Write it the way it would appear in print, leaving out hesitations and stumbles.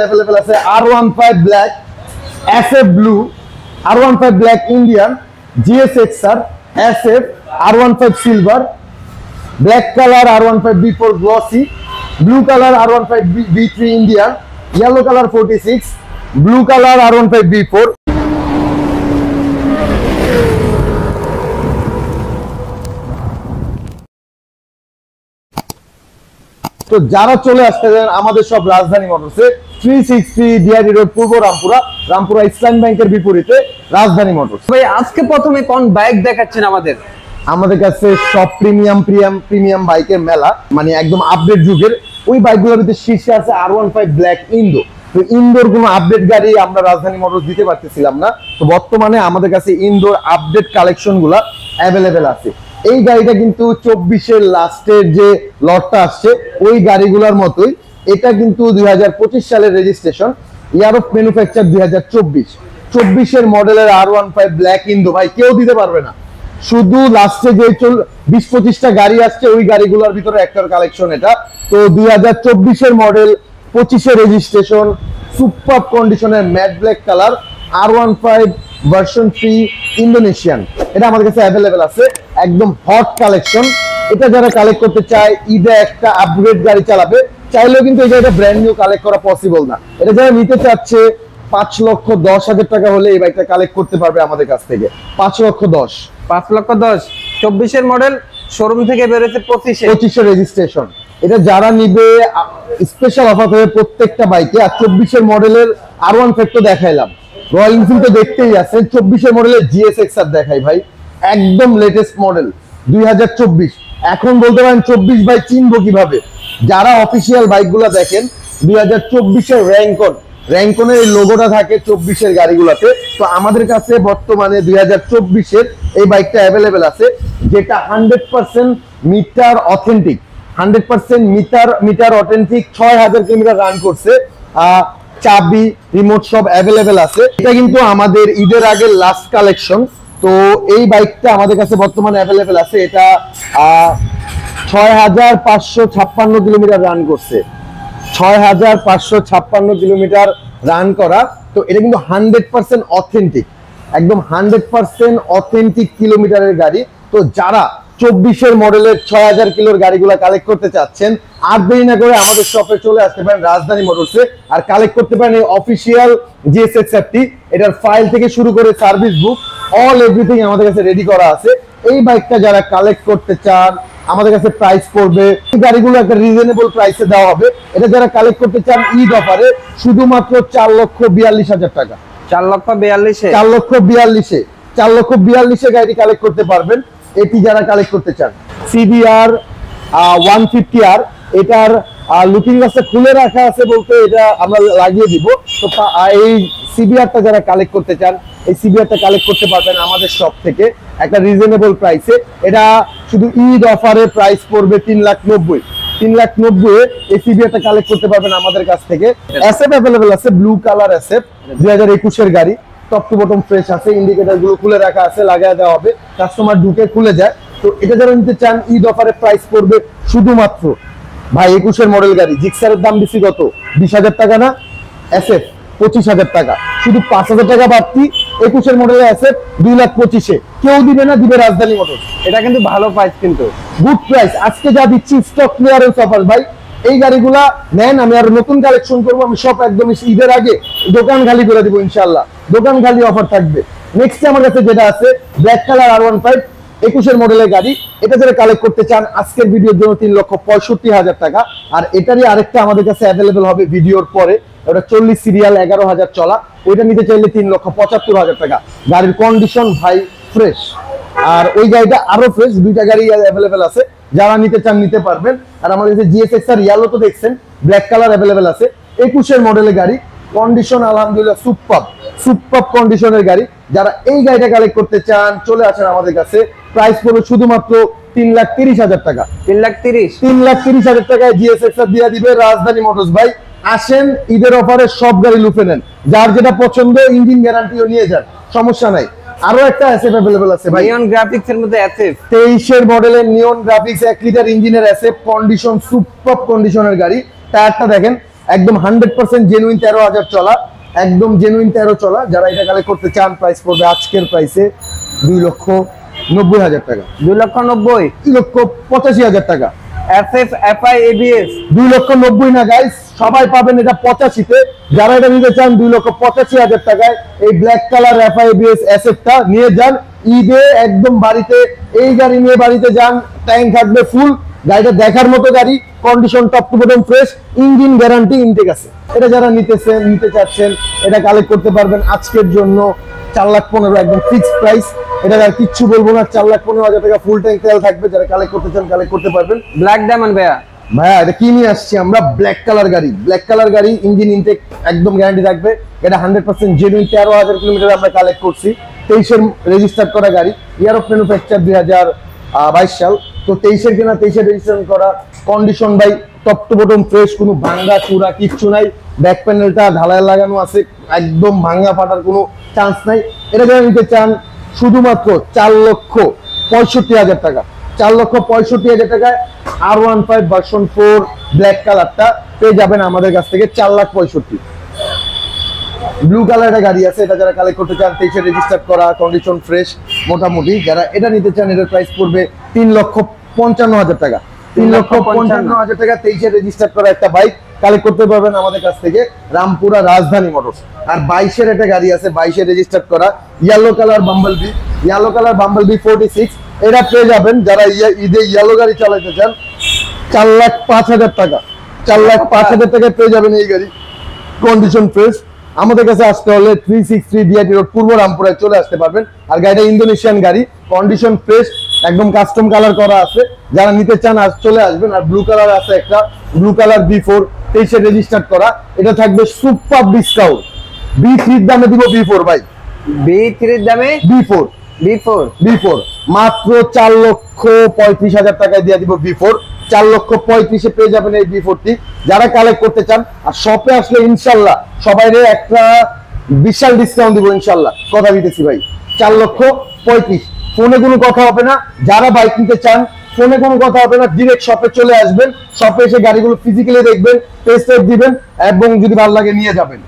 Available আছে R15 black, SF blue, R15 black Indian, GSXR, SF, R15 silver, black colour R15 B4 glossy, blue colour R15 B3 Indian, yellow colour 46, blue colour R15 B4। তো যারা চলে আসতেছেন আমাদের সব রাজধানী মোটরসে 360 DRD road পূর্ব রামপুরা ইসলাম ব্যাংকের বিপরীতে রাজধানী মোটরস। ভাই আজকে প্রথমে কোন বাইক দেখাচ্ছেন আমাদের কাছে সব প্রিমিয়াম বাইকের মেলা, মানে একদম আপডেট যুগের ওই বাইকগুলোর ভিতরে শীর্ষে আছে R15 ব্ল্যাক ইন্দো। তো ইন্দোর কোনো আপডেট গাড়ি আমরা রাজধানী মোটরস দিতে পারতেছিলাম না, তো বর্তমানে আমাদের কাছে ইন্দোর আপডেট কালেকশনগুলো অ্যাভেলেবেল আছে। এই গাড়িটা কিন্তু 24-এর লাস্টের যে লটটা আসছে ওই গাড়িগুলোর মতোই, এটা কিন্তু 2025 সালের রেজিস্ট্রেশন, ইয়ার অফ ম্যানুফ্যাকচার 2024-এর মডেলের R15 ব্ল্যাক ইন্দো। ভাই কেউ দিতে পারবে না, শুধু লাস্টে যে 20-25টা গাড়ি আসছে ওই গাড়িগুলোর ভিতরে একটার কালেকশন এটা। তো 2024-এর মডেল, 25-এর রেজিস্ট্রেশন, সুপার কন্ডিশনের matte black colour R15 version 3 Indonesian, এটা আমাদের কাছে অ্যাভেলেবেল আছে, একদম হট কালেকশন। এটা যারা কালেক্ট করতে চায়, ঈদে একটা আপগ্রেড গাড়ি চালাবে চাইলেও কিন্তু এই গাড়িটা ব্র্যান্ড নিউ কালেক্ট করা পসিবল না। এটা যারা নিতে চাচ্ছে 5,10,000 টাকা হলে এই বাইকটা কালেক্ট করতে পারবে আমাদের কাছ থেকে। 5,10,000 24-এর মডেল, শোরুম থেকে বেরোচ্ছে 25-এর রেজিস্ট্রেশন। এটা যারা নিবে স্পেশাল অফার হবে প্রত্যেকটা বাইকে। আর 24-এর মডেলের R15 তো দেখাইলাম, রয়্যাল এনফিল্ড তো দেখতেই আছেন, 24-এর মডেলের GSXR দেখাই ভাই, একদম লেটেস্ট মডেল 2024। এখন বলতে পারেন 24 ভাই চিনবো কিভাবে? যারা অফিসিয়াল বাইকগুলো দেখেন 2024-এর র্যাঙ্কনের এই লোগোটা থাকে 24-এর গাড়িগুলোতে। তো আমাদের কাছে বর্তমানে 2024-এর এই বাইকটা অ্যাভেলেবেল আছে, যেটা 100% meter authentic, 100% meter authentic, 6,000 kilometre run করছে, চাবি রিমোট সব অ্যাভেলেবেল আছে। এটা কিন্তু আমাদের ঈদের আগে লাস্ট কালেকশন। তো এই বাইকটা আমাদের কাছে বর্তমানে অ্যাভেলেবেল আছে, এটা 6,556 কিলোমিটার রান করছে, 6,556 কিলোমিটার রান করা। তো এটা কিন্তু 100% অথেন্টিক, একদম 100% অথেন্টিক কিলোমিটারের গাড়ি। তো যারা 24-এর মডেলের 6,000 কিলোর গাড়িগুলো কালেক্ট করতে চাচ্ছেন, আর দেরি না করে আমাদের শপে চলে আসতে পারেন রাজধানী মোটরসে, আর কালেক্ট করতে পারেন এই অফিসিয়াল GSXR-টি। এটার ফাইল থেকে শুরু করে সার্ভিস বুক অল এভরিথিং আমাদের কাছে রেডি করা আছে। এই বাইকটা যারা কালেক্ট করতে চান আমাদের কাছে প্রাইস পড়বে, এই গাড়িগুলো একটা রিজনেবল প্রাইসে দেওয়া হবে। এটা যারা কালেক্ট করতে চান ঈদ অফারে শুধুমাত্র 4,42,000 টাকা। 4,42,000 গাড়ি কালেক্ট করতে পারবেন। এটি যারা কালেক্ট করতে চান CBR 150R, এটার লুকিং গ্লাসটা খুলে রাখা আছে বলতে এটা আমরা লাগিয়ে দিব। তো এই CBR-টা যারা কালেক্ট করতে চান, এই CBR-টা কালেক্ট করতে পারবেন আমাদের শপ থেকে একটা রিজনেবল প্রাইসে। এটা শুধু ঈদ অফারে প্রাইস পড়বে 3,90,000। 3,90,000 এই CBR-টা কালেক্ট করতে পারবেন আমাদের কাছ থেকে। SF অ্যাভেলেবেল আছে, ব্লু কালার SF, 2021-এর গাড়ি, টপ টু বটম ফ্রেশ আছে, ইন্ডিকেটর গুলো খুলে রাখা আছে, লাগায় দেওয়া হবে, কাস্টমার ঢুকে খুলে যায়। তো এটা যারা নিতে চান ঈদ অফারে প্রাইস পড়বে শুধুমাত্র ভাই 21-এর মডেল গাড়ি, জিক্সারের দাম বেশি কত? 20,000 টাকা না? SF 25,000 টাকা, শুধু 5,000 টাকা বাড়তি। 21-এর মডেলের SF 2,25,000 কেউ দিবে না, দিবে রাজধানী মোটরস। এটা কিন্তু ভালো প্রাইস, কিন্তু গুড প্রাইস। আজকে যা দিচ্ছি স্টক ক্লিয়ারেন্স অফার ভাই, এই গাড়িগুলা নেন, আমি আরো নতুন কালেকশন করবো। আমি সব একদম ঈদের আগে দোকান খালি করে দিব ইনশাআল্লাহ, দোকান খালি অফার থাকবে। নেক্সট আমার কাছে যেটা আছে ব্ল্যাক কালার R15 21-এর মডেলের গাড়ি, এটা যারা কালেক্ট করতে চান আজকের ভিডিওর জন্য 3,65,000 টাকা। আর এটারই আরেকটা আমাদের কাছে অ্যাভেলেবেল হবে ভিডিওর পরে, ওটা 40 সিরিয়াল 11,000 চলা, ওইটা নিতে চাইলে 3,75,000 টাকা। গাড়ির কন্ডিশন ভাই ফ্রেশ, আর ওই গাড়িটা আরো ফ্রেশ। দুইটা গাড়ি অ্যাভেলেবেল আছে, যারা নিতে চান নিতে পারবেন। আর আমাদের কাছে GSXR ইয়েলো তো দেখছেন, ব্ল্যাক কালার অ্যাভেলেবেল আছে। 21-এর মডেলের গাড়ি, কন্ডিশন আলহামদুলিল্লাহ সুপার কন্ডিশনের গাড়ি। যারা এই গাড়িটা কালেক্ট করতে চান চলে আসেন আমাদের কাছে, প্রাইস পড়বে শুধুমাত্র 3,30,000 টাকা। 3,30,000 টাকায় GSXR দিয়ে দিবে রাজধানী মোটরস। ভাই আসেন, ঈদের অফারে সব গাড়ি লুফে নেন, যার যেটা পছন্দ ইঞ্জিন গ্যারান্টিও নিয়ে যান, সমস্যা নাই। আরো একটা SF अवेलेबल আছে ভাই, নিয়ন গ্রাফিক্স এর মধ্যে SF 23 এর মডেলের নিয়ন গ্রাফিক্স 1 লিটার ইঞ্জিনের SF, কন্ডিশন সুপার কন্ডিশনের গাড়ি। টায়ারটা দেখেন একদম 100% জেনুইন 13,000 চলা, একদম জেনুইন 13 চলা। যারা এটা কালেক্ট করতে চান প্রাইস পড়বে আজকের প্রাইসে 2,90,000 টাকা, 2,90,000, 2,85,000 টাকা। FF FI ABS 2,90,000 না গাইস, সবাই পাবেন এটা 85-তে। যারা এটা নিতে চান 2,85,000 টাকায় এই ব্ল্যাক কালার FIBS অ্যাসেটটা নিয়ে যান ঈদে একদম বাড়িতে। এই গাড়ি নিয়ে বাড়িতে যান, ট্যাঙ্ক থাকবে ফুল, গাড়িটা দেখার মতো গাড়ি, condition top to bottom fresh, engine guarantee intact আছে। এটা যারা নিতে চাচ্ছেন এটা কালেক্ট করতে পারবেন আজকের জন্য 4,15,000 একদম ফিক্সড প্রাইস। এটা আর কিচ্ছু বলবো না, 4,15,000 টাকা ফুল ট্যাঙ্ক তেল থাকবে। যারা কালেক্ট করতে চান কালেক্ট করতে পারবেন। ব্ল্যাক ডায়মন্ড ভাইয়া, এটা কি নিয়ে আসছি আমরা? ব্ল্যাক কালার গাড়ি, ব্ল্যাক কালার গাড়ি, ইঞ্জিন ইনটেক একদম গ্যারান্টি থাকবে। এটা 100% জেনুইন 13,000 কিলোমিটার আমরা কালেক্ট করছি। 23-এর রেজিস্টার করা গাড়ি, ইয়ার অফ ম্যানুফ্যাকচার 2022 সাল। তো 23-এর কেনা, 23-এর রেজিস্ট্রেশন করা, condition by top to bottom fresh, কোনো ভাঙ্গা চূড়া কিচ্ছু নাই। ব্যাক প্যানেলটা ঢালাই লাগানো আছে, একদম ভাঙ্গা ফাটার কোনো চান্স নাই। এটা যারা নিতে চান শুধুমাত্র 4,65,000 টাকা, 4,65,000 টাকায় R15 ভার্সন 4 ব্ল্যাক কালারটা পেয়ে যাবেন আমাদের কাছ থেকে 4,65,000। ব্লু কালার একটা গাড়ি আছে, এটা যারা কালেক্ট করতে চান 23-এ রেজিস্টার করা, কন্ডিশন ফ্রেশ মোটামুটি। যারা এটা নিতে চান এটার প্রাইস পড়বে 3,55,000 টাকা, 3,55,000 টাকা 23-এ রেজিস্টার করা একটা বাইক কালেক্ট করতে পারবেন আমাদের কাছ থেকে রামপুরা রাজধানী মোটরস। আর 22-এর একটা গাড়ি আছে, 22-এ রেজিস্টার করা yellow colour Bumblebee, yellow colour Bumblebee 46, এটা পেয়ে যাবেন যারা ঈদে ইয়েলো গাড়ি চালাতে চান 4,05,000 টাকা, 4,05,000 টাকায় পেয়ে যাবেন এই গাড়ি, কন্ডিশন ফ্রেশ। আমাদের কাছে আসতে হলে 363 ডিআইটি রোড পূর্ব রামপুরায় চলে আসতে পারবেন। আর গাড়িটা ইন্দোনেশিয়ান গাড়ি, কন্ডিশন ফ্রেশ, একদম কাস্টম কালার করা আছে। যারা নিতে চান আজ চলে আসবেন। আর ব্লু কালার আছে একটা, ব্লু কালার B4 23-এ রেজিস্টার্ড করা, এটা থাকবে সুপার ডিসকাউন্ট। B3-র দামে দিব B4 ভাই, B3-র দামে B4 B4 মাত্র 4,35,000 টাকায় দিয়ে দিব B4। 4,35,000-এ পেয়ে যাবেন এই B4টি যারা কালেক্ট করতে চান। আর শপে আসলে ইনশাল্লাহ সবাইরে একটা বিশাল ডিসকাউন্ট দিব ইনশাল্লাহ, কথা দিতেছি ভাই। 4,35,000, ফোনে কোনো কথা হবে না। যারা বাইক নিতে চান ফোনে কোনো কথা হবে না, ডিরেক্ট শপে চলে আসবেন। শপে এসে গাড়িগুলো ফিজিক্যালি দেখবেন, টেস্ট ড্রাইভ দিবেন এবং যদি ভালো লাগে নিয়ে যাবেন।